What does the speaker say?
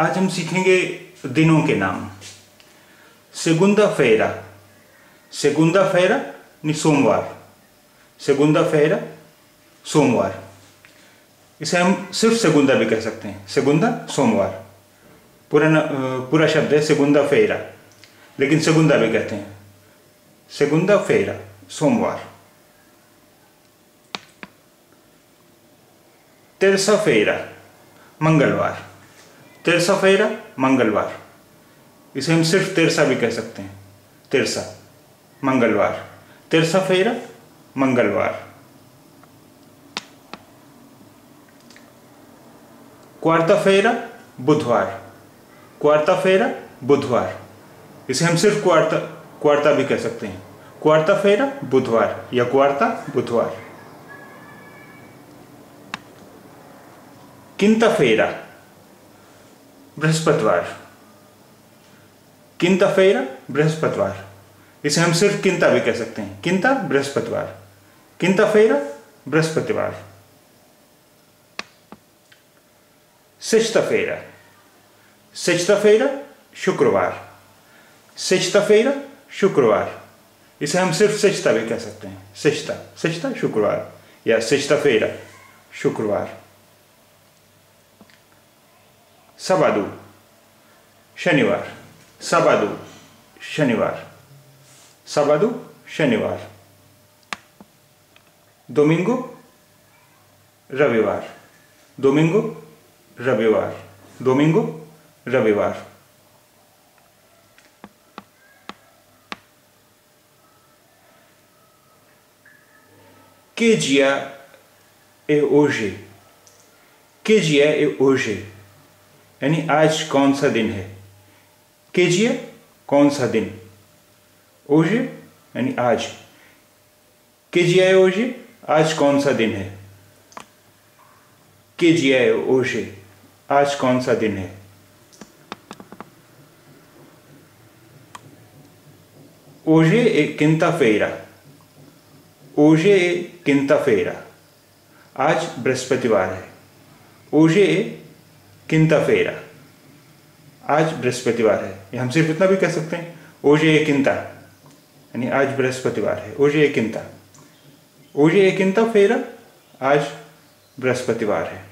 आज हम सीखेंगे दिनों के नाम। segunda-feira, segunda-feira यानी सोमवार, segunda-feira सोमवार। इसे हम सिर्फ सेगुंदा भी कह सकते हैं, सेगुंदा सोमवार। पूरा शब्द है segunda-feira, लेकिन सेगुंदा भी कहते हैं, segunda-feira सोमवार। terça-feira मंगलवार, terça-feira मंगलवार। इसे हम सिर्फ तेरसा भी कह सकते हैं, तेरसा मंगलवार, terça-feira मंगलवार। quarta-feira बुधवार, quarta-feira बुधवार। इसे हम सिर्फ क्वार्ता भी कह सकते हैं, quarta-feira बुधवार या क्वार्ता बुधवार। quinta-feira बृहस्पतिवार, quinta-feira बृहस्पतिवार। इसे हम सिर्फ किंता भी कह सकते हैं, किंता बृहस्पतिवार, quinta-feira बृहस्पतिवार। sexta-feira, sexta-feira शुक्रवार, sexta-feira शुक्रवार। इसे हम सिर्फ सेक्स्ता भी कह सकते हैं, सेक्स्ता, सेक्स्ता शुक्रवार या sexta-feira शुक्रवार। sábado शनिवार, sábado शनिवार, sábado शनिवार। domingo रविवार, domingo रविवार, domingo रविवार। Que dia é hoje? Que dia é hoje? यानी आज कौन सा दिन है। Que dia कौन सा दिन, hoje यानी आज। Que dia é hoje? आज कौन सा दिन है। Que dia é hoje? आज कौन सा दिन है। Hoje é quinta-feira, hoje é quinta-feira। आज बृहस्पतिवार है, hoje é quinta-feira, आज बृहस्पतिवार है। या हम सिर्फ इतना भी कह सकते हैं, hoje é quinta यानी आज बृहस्पतिवार है, hoje é quinta, hoje é quinta-feira आज बृहस्पतिवार है।